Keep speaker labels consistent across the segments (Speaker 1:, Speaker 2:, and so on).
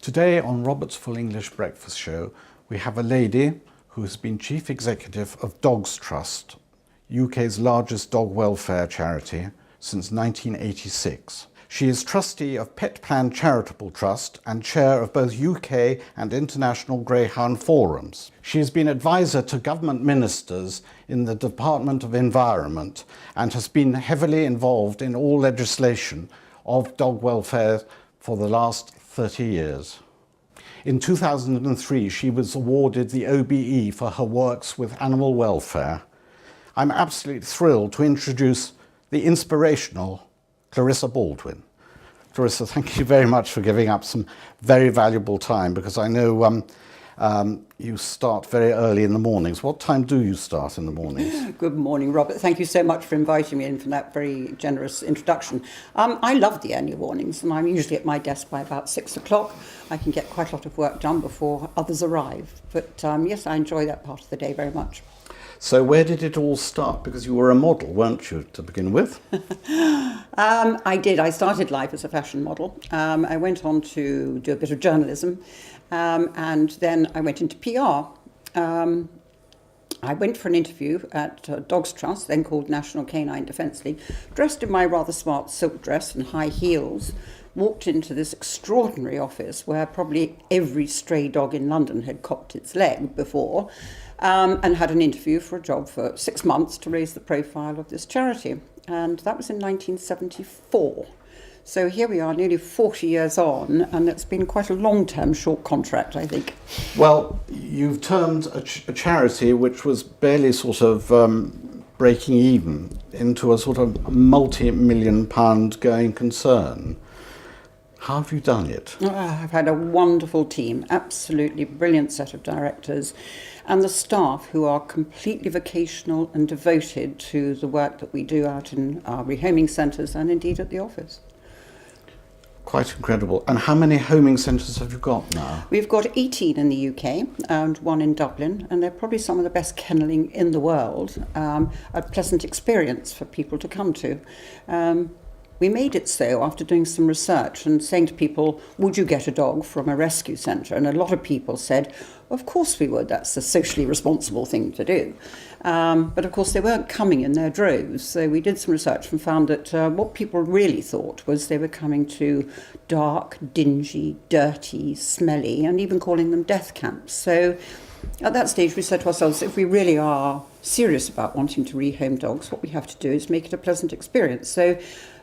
Speaker 1: Today on Robert's Full English Breakfast Show, we have a lady who has been Chief Executive of Dogs Trust, UK's largest dog welfare charity, since 1986. She is trustee of Pet Plan Charitable Trust and chair of both UK and international greyhound forums. She has been advisor to government ministers in the Department of Environment and has been heavily involved in all legislation of dog welfare for the last 30 years. In 2003, she was awarded the OBE for her works with animal welfare. I'm absolutely thrilled to introduce the inspirational Clarissa Baldwin. Clarissa, thank you very much for giving up some very valuable time, because I know you start very early in the mornings. What time do you start in the mornings?
Speaker 2: Good morning, Robert. Thank you so much for inviting me in for that very generous introduction. I love the early mornings, and I'm usually at my desk by about 6 o'clock. I can get quite a lot of work done before others arrive. But yes, I enjoy that part of the day very much.
Speaker 1: So where did it all start? Because you were a model, weren't you, to begin with?
Speaker 2: I did. I started life as a fashion model. I went on to do a bit of journalism, and then I went into PR. I went for an interview at Dogs Trust, then called National Canine Defence League, dressed in my rather smart silk dress and high heels, walked into this extraordinary office where probably every stray dog in London had copped its leg before, and had an interview for a job for 6 months to raise the profile of this charity. And that was in 1974. So here we are, nearly 40 years on, and it's been quite a long-term short contract, I think.
Speaker 1: Well, you've turned a charity which was barely sort of breaking even into a sort of multi-million pound going concern. How have you done it?
Speaker 2: I've had a wonderful team, absolutely brilliant set of directors, and the staff who are completely vocational and devoted to the work that we do out in our rehoming centres and indeed at the office.
Speaker 1: Quite incredible. And how many homing centres have you got now?
Speaker 2: We've got 18 in the UK and 1 in Dublin, and they're probably some of the best kennelling in the world. A pleasant experience for people to come to. We made it so after doing some research and saying to people, would you get a dog from a rescue centre? And a lot of people said, of course we would, that's a socially responsible thing to do. But of course they weren't coming in their droves. So we did some research and found that what people really thought was they were coming to dark, dingy, dirty, smelly, and even calling them death camps. So at that stage we said to ourselves, if we really are serious about wanting to rehome dogs, what we have to do is make it a pleasant experience. So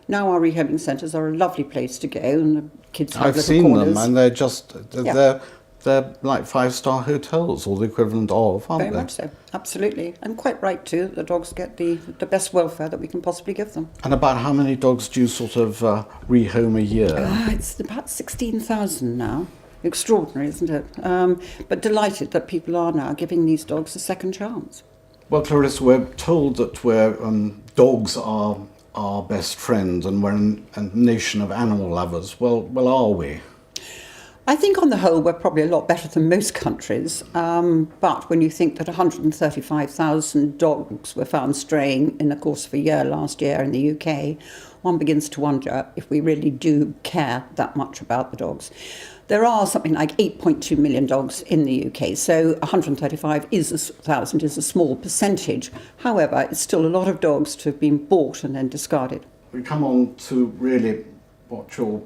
Speaker 2: now our rehoming centres are a lovely place to go, and the kids have
Speaker 1: I've
Speaker 2: little
Speaker 1: seen
Speaker 2: corners.
Speaker 1: them, and they're just, they're like 5-star hotels, or the equivalent of, aren't they?
Speaker 2: Very much so, absolutely. And quite right too, the dogs get the best welfare that we can possibly give them.
Speaker 1: And about how many dogs do you sort of rehome a year?
Speaker 2: It's about 16,000 now. Extraordinary, isn't it? But delighted that people are now giving these dogs a second chance.
Speaker 1: Well, Clarissa, we're told that dogs are our best friend, and we're a nation of animal lovers. Well, are we?
Speaker 2: I think on the whole we're probably a lot better than most countries, but when you think that 135,000 dogs were found straying in the course of a year last year in the UK, one begins to wonder if we really do care that much about the dogs. There are something like 8.2 million dogs in the UK, so 135,000 is a small percentage. However, it's still a lot of dogs to have been bought and then discarded.
Speaker 1: We come on to really what you're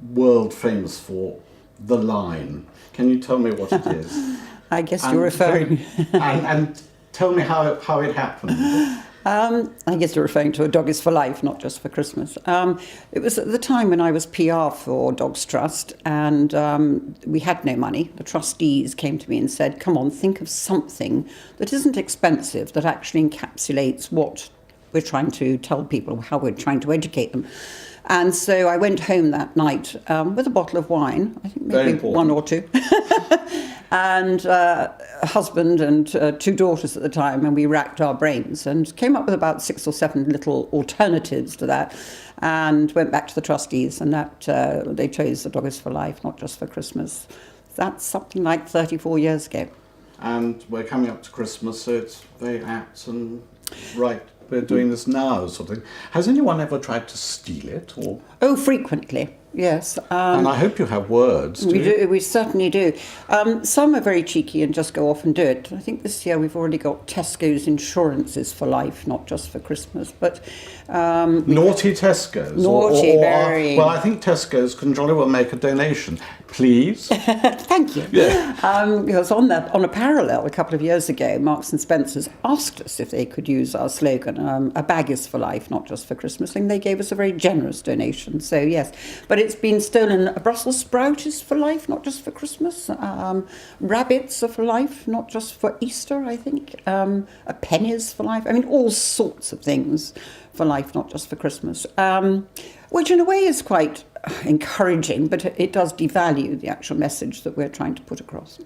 Speaker 1: world famous for, the line. Can you tell me what it is?
Speaker 2: I guess you're referring...
Speaker 1: and tell me how it happened.
Speaker 2: I guess you're referring to A Dog is for Life, not just for Christmas. It was at the time when I was PR for Dogs Trust, and we had no money. The trustees came to me and said, come on, think of something that isn't expensive, that actually encapsulates what we're trying to tell people, how we're trying to educate them. And so I went home that night with a bottle of wine, I think maybe 1 or 2, and a husband and 2 daughters at the time, and we racked our brains and came up with about 6 or 7 little alternatives to that, and went back to the trustees, and that they chose The Dog is for Life, not just for Christmas. That's something like 34 years ago.
Speaker 1: And we're coming up to Christmas, so it's very apt and right. We're doing this now, sort of thing. Has anyone ever tried to steal it? Or?
Speaker 2: Oh, frequently. yes.
Speaker 1: And I hope you have words.
Speaker 2: We certainly do. Some are very cheeky and just go off and do it. I think this year we've already got Tesco's insurances for life, not just for Christmas. But
Speaker 1: naughty Tesco's.
Speaker 2: Naughty, very.
Speaker 1: Well, I think Tesco's can jolly well make a donation, please.
Speaker 2: Thank you.
Speaker 1: Yeah.
Speaker 2: Because on a parallel, a couple of years ago, Marks and Spencer's asked us if they could use our slogan, "A bag is for life, not just for Christmas," and they gave us a very generous donation. So yes, but it's been stolen. A Brussels sprout is for life, not just for Christmas. Rabbits are for life, not just for Easter, I think. A penny is for life. I mean, all sorts of things for life, not just for Christmas. Which in a way is quite encouraging, but it does devalue the actual message that we're trying to put across.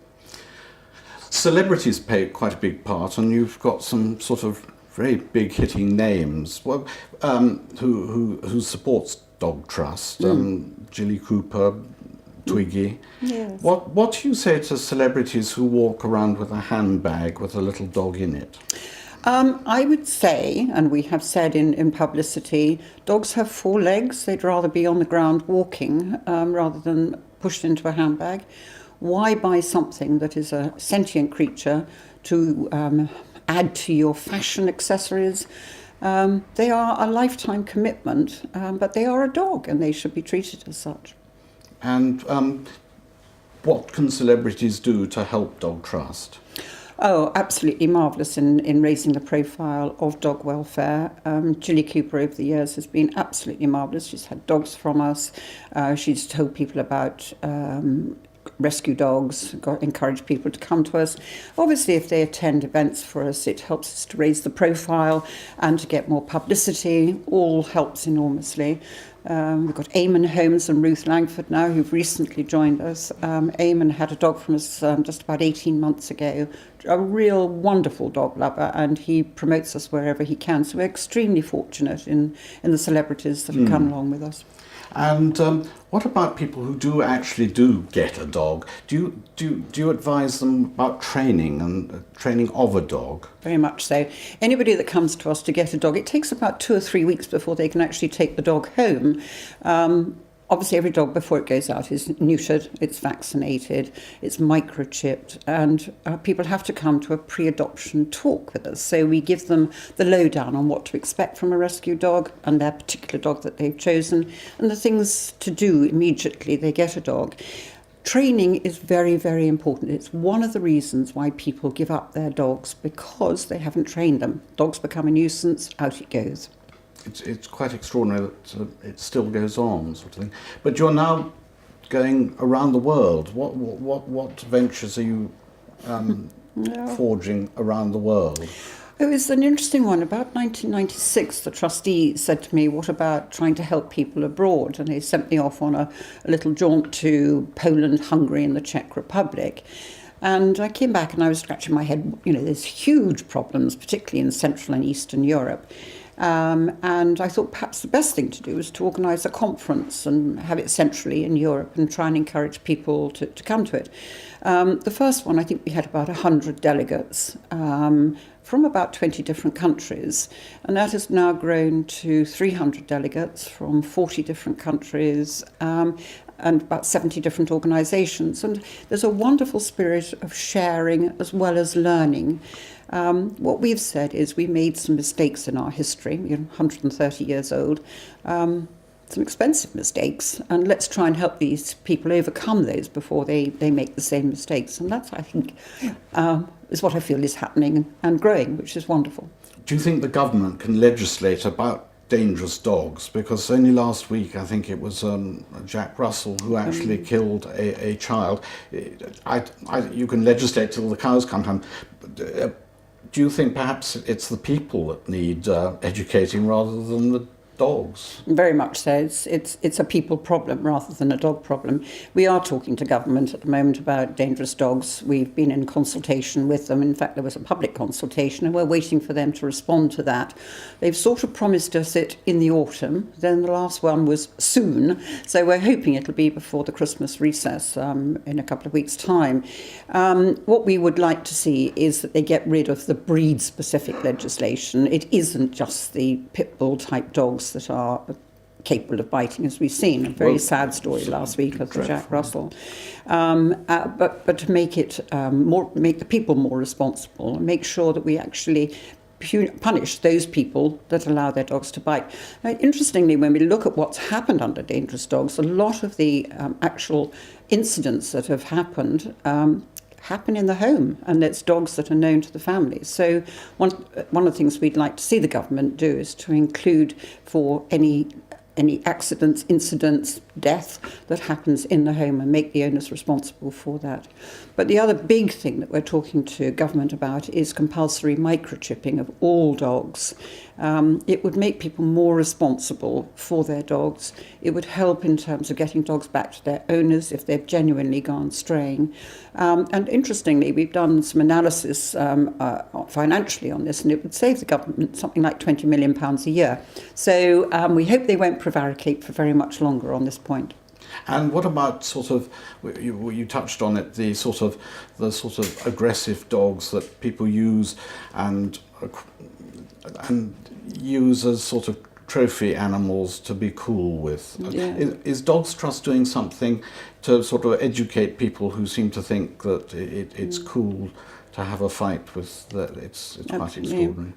Speaker 1: Celebrities play quite a big part, and you've got some sort of very big hitting names. Well, who supports Dog Trust? Jilly Cooper, Twiggy.
Speaker 2: Yes.
Speaker 1: What do you say to celebrities who walk around with a handbag with a little dog in it?
Speaker 2: I would say, and we have said in publicity, dogs have 4 legs. They'd rather be on the ground walking rather than pushed into a handbag. Why buy something that is a sentient creature to add to your fashion accessories? They are a lifetime commitment, but they are a dog and they should be treated as such.
Speaker 1: And what can celebrities do to help Dog Trust?
Speaker 2: Oh, absolutely marvellous in raising the profile of dog welfare. Jilly Cooper over the years has been absolutely marvellous. She's had dogs from us. She's told people about rescue dogs, encourage people to come to us. Obviously, if they attend events for us, it helps us to raise the profile and to get more publicity. All helps enormously. We've got Eamon Holmes and Ruth Langford now, who've recently joined us. Eamon had a dog from us just about 18 months ago, a real wonderful dog lover, and he promotes us wherever he can. So we're extremely fortunate in the celebrities that have come along with us.
Speaker 1: And what about people who do get a dog? Do you advise them about training and training of a dog?
Speaker 2: Very much so. Anybody that comes to us to get a dog, it takes about 2 or 3 weeks before they can actually take the dog home. Obviously, every dog before it goes out is neutered, it's vaccinated, it's microchipped, and people have to come to a pre-adoption talk with us. So we give them the lowdown on what to expect from a rescue dog and their particular dog that they've chosen, and the things to do immediately they get a dog. Training is very, very important. It's one of the reasons why people give up their dogs, because they haven't trained them. Dogs become a nuisance, out it goes.
Speaker 1: It's quite extraordinary that it still goes on, sort of thing. But you're now going around the world. What ventures are you forging around the world?
Speaker 2: It was an interesting one. About 1996, the trustee said to me, "What about trying to help people abroad?" And they sent me off on a little jaunt to Poland, Hungary, and the Czech Republic. And I came back and I was scratching my head. You know, there's huge problems, particularly in Central and Eastern Europe. And I thought perhaps the best thing to do was to organise a conference and have it centrally in Europe and try and encourage people to come to it. The first one, I think we had about 100 delegates from about 20 different countries. And that has now grown to 300 delegates from 40 different countries and about 70 different organisations. And there's a wonderful spirit of sharing as well as learning. What we've said is we made some mistakes in our history, 130 years old, some expensive mistakes, and let's try and help these people overcome those before they make the same mistakes. And that's, I think, is what I feel is happening and growing, which is wonderful.
Speaker 1: Do you think the government can legislate about dangerous dogs? Because only last week, I think it was Jack Russell who actually killed a child. You can legislate till the cows come home. Do you think perhaps it's the people that need educating rather than the dogs?
Speaker 2: Very much so. It's a people problem rather than a dog problem. We are talking to government at the moment about dangerous dogs. We've been in consultation with them. In fact, there was a public consultation and we're waiting for them to respond to that. They've sort of promised us it in the autumn. Then the last one was soon. So we're hoping it'll be before the Christmas recess in a couple of weeks' time. What we would like to see is that they get rid of the breed-specific legislation. It isn't just the pit bull type dogs that are capable of biting, as we've seen. A very sad story last week of the Jack Russell. But to make it make the people more responsible, and make sure that we actually punish those people that allow their dogs to bite. Now, interestingly, when we look at what's happened under dangerous dogs, a lot of the actual incidents that have happened happen in the home, and it's dogs that are known to the family. So one of the things we'd like to see the government do is to include for any accidents, incidents, death that happens in the home, and make the owners responsible for that. But the other big thing that we're talking to government about is compulsory microchipping of all dogs. It would make people more responsible for their dogs. It would help in terms of getting dogs back to their owners if they've genuinely gone straying. And interestingly, we've done some analysis financially on this, and it would save the government something like £20 million a year. So we hope they won't prevaricate for very much longer on this point.
Speaker 1: And what about sort of, you touched on it, the sort of aggressive dogs that people use and use as sort of trophy animals to be cool with.
Speaker 2: Yeah.
Speaker 1: Is Dogs Trust doing something to sort of educate people who seem to think that it's cool to have a fight with that? It's quite extraordinary.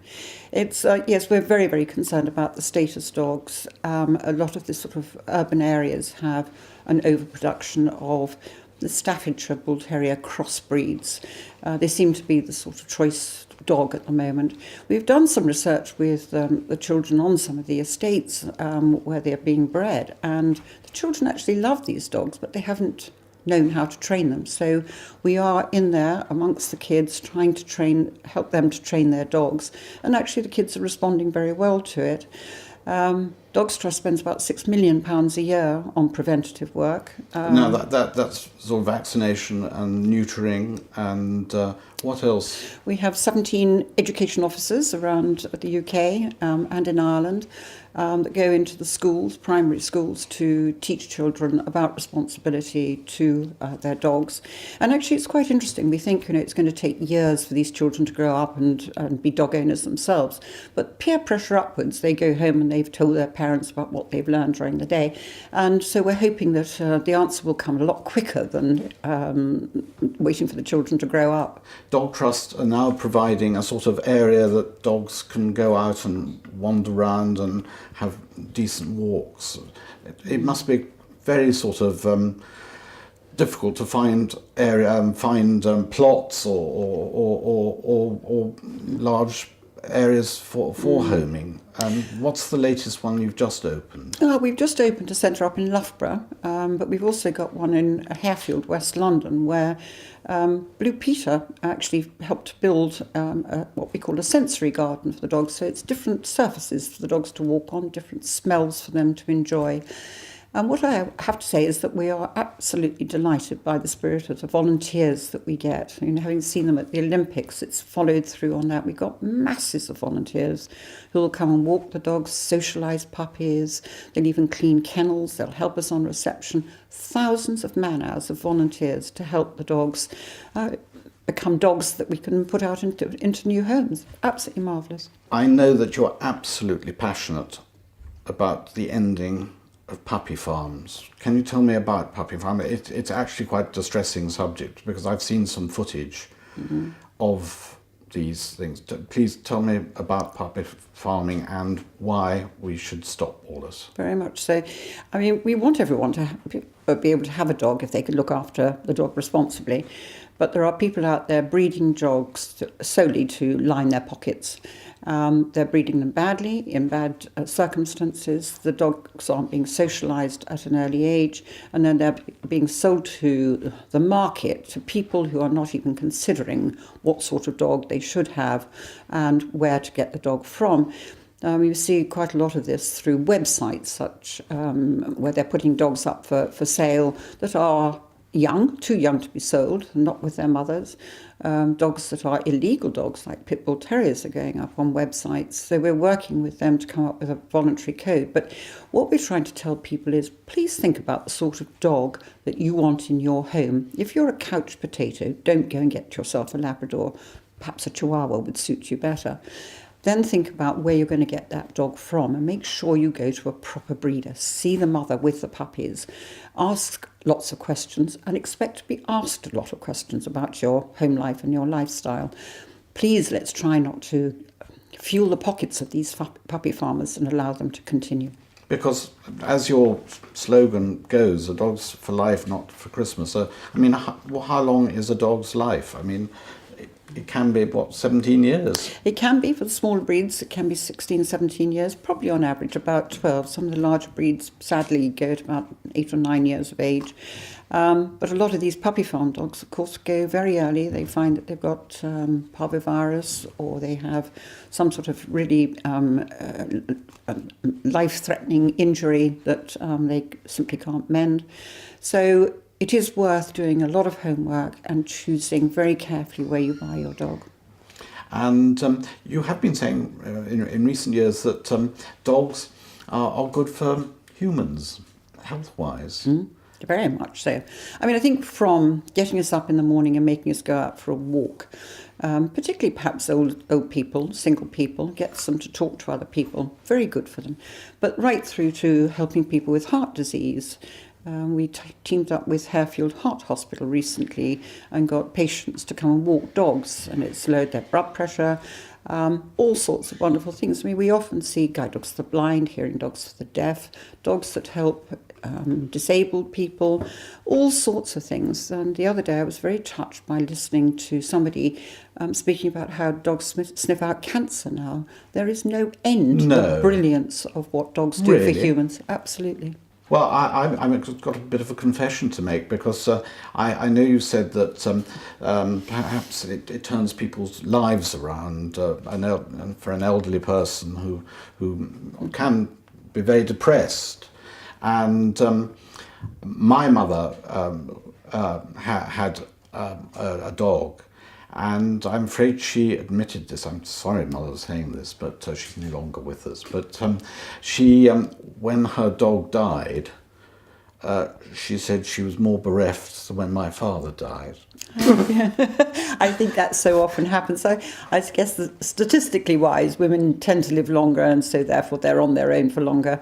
Speaker 2: It's yes, we're very, very concerned about the status dogs. A lot of the sort of urban areas have an overproduction of the Staffordshire Bull Terrier crossbreeds. They seem to be the sort of choice dog at the moment. We've done some research with the children on some of the estates where they're being bred, and the children actually love these dogs, but they haven't known how to train them. So we are in there amongst the kids trying to help them to train their dogs, and actually the kids are responding very well to it. Dogs Trust spends about £6 million a year on preventative work.
Speaker 1: Now that's sort of vaccination and neutering, and what else?
Speaker 2: We have 17 education officers around the UK and in Ireland that go into the schools, primary schools, to teach children about responsibility to their dogs. And actually it's quite interesting. We think it's going to take years for these children to grow up and be dog owners themselves. But peer pressure upwards, they go home and they've told their parents about what they've learned during the day. And so we're hoping that the answer will come a lot quicker than waiting for the children to grow up.
Speaker 1: Dog Trust are now providing a sort of area that dogs can go out and wander around and have decent walks. It must be very sort of difficult to find plots or large areas for homing. What's the latest one you've just opened?
Speaker 2: We've just opened a centre up in Loughborough, but we've also got one in Harefield, West London, where Blue Peter actually helped build what we call a sensory garden for the dogs. So it's different surfaces for the dogs to walk on, different smells for them to enjoy. And what I have to say is that we are absolutely delighted by the spirit of the volunteers that we get. Having seen them at the Olympics, it's followed through on that. We've got masses of volunteers who will come and walk the dogs, socialise puppies. They'll even clean kennels. They'll help us on reception. Thousands of man-hours of volunteers to help the dogs become dogs that we can put out into new homes. Absolutely marvellous.
Speaker 1: I know that you're absolutely passionate about the ending of puppy farms. Can you tell me about puppy farm? It's actually quite a distressing subject because I've seen some footage of these things. Please tell me about puppy farming and why we should stop all this.
Speaker 2: Very much so. I mean, we want everyone to be able to have a dog if they can look after the dog responsibly. But there are people out there breeding dogs solely to line their pockets. They're breeding them badly, in bad circumstances. The dogs aren't being socialised at an early age, and then they're being sold to the market, to people who are not even considering what sort of dog they should have and where to get the dog from. We see quite a lot of this through websites such where they're putting dogs up for sale that are young, too young to be sold, not with their mothers. Dogs that are illegal dogs, like pit bull terriers, are going up on websites. So we're working with them to come up with a voluntary code. But what we're trying to tell people is, please think about the sort of dog that you want in your home. If you're a couch potato, don't go and get yourself a Labrador. Perhaps a Chihuahua would suit you better. Then think about where you're going to get that dog from and make sure you go to a proper breeder. See the mother with the puppies. Ask lots of questions and expect to be asked a lot of questions about your home life and your lifestyle. Please, let's try not to fuel the pockets of these puppy farmers and allow them to continue.
Speaker 1: Because, as your slogan goes, a dog's for life, not for Christmas. So, I mean, how long is a dog's life? I mean, it can be, 17 years?
Speaker 2: It can be, for the smaller breeds, it can be 16, 17 years, probably on average about 12. Some of the larger breeds, sadly, go to about 8 or 9 years of age. But a lot of these puppy farm dogs, of course, go very early. They find that they've got parvovirus, or they have some sort of really life-threatening injury that they simply can't mend. So it is worth doing a lot of homework and choosing very carefully where you buy your dog.
Speaker 1: And you have been saying in recent years that dogs are good for humans, health-wise.
Speaker 2: Very much so. I mean, I think from getting us up in the morning and making us go out for a walk, particularly perhaps old people, single people, gets them to talk to other people, very good for them. But right through to helping people with heart disease. We teamed up with Harefield Heart Hospital recently and got patients to come and walk dogs, and it's lowered their blood pressure, all sorts of wonderful things. I mean, we often see guide dogs for the blind, hearing dogs for the deaf, dogs that help disabled people, all sorts of things. And the other day I was very touched by listening to somebody speaking about how dogs sniff out cancer now. There is no end to the brilliance of what dogs do for humans. Absolutely.
Speaker 1: Well, I've got a bit of a confession to make, because I know you said that perhaps it turns people's lives around for an elderly person who can be very depressed. And my mother had a dog, and I'm afraid she admitted this. I'm sorry, Mother, saying this, but she's no longer with us. But she, when her dog died, she said she was more bereft than when my father died.
Speaker 2: I think that so often happens. I guess that statistically wise, women tend to live longer, and so therefore they're on their own for longer,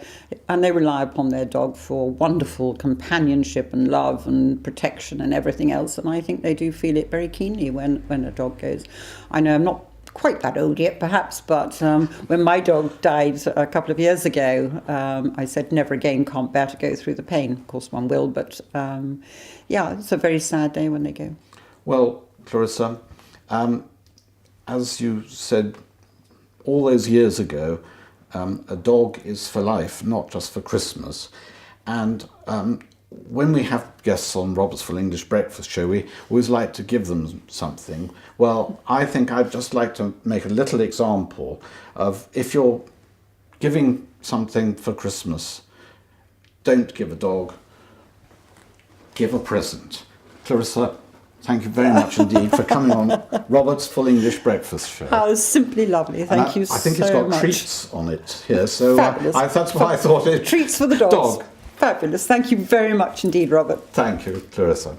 Speaker 2: and they rely upon their dog for wonderful companionship and love and protection and everything else. And I think they do feel it very keenly when a dog goes. I know I'm not quite that old yet, perhaps, but when my dog died a couple of years ago, I said, never again, can't bear to go through the pain. Of course, one will, but yeah, it's a very sad day when they go.
Speaker 1: Well, Clarissa, as you said all those years ago, a dog is for life, not just for Christmas. And when we have guests on Robert's Full English Breakfast Show, we always like to give them something. Well, I think I'd just like to make a little example of, if you're giving something for Christmas, don't give a dog, give a present. Clarissa, thank you very much indeed for coming on Robert's Full English Breakfast Show.
Speaker 2: Oh, it was simply lovely. Thank you so much.
Speaker 1: I think it's got treats on it here, so
Speaker 2: Fabulous.
Speaker 1: That's what I thought.
Speaker 2: Treats for the dogs.
Speaker 1: Dog.
Speaker 2: Fabulous. Thank you very much indeed, Robert.
Speaker 1: Thank you, Clarissa.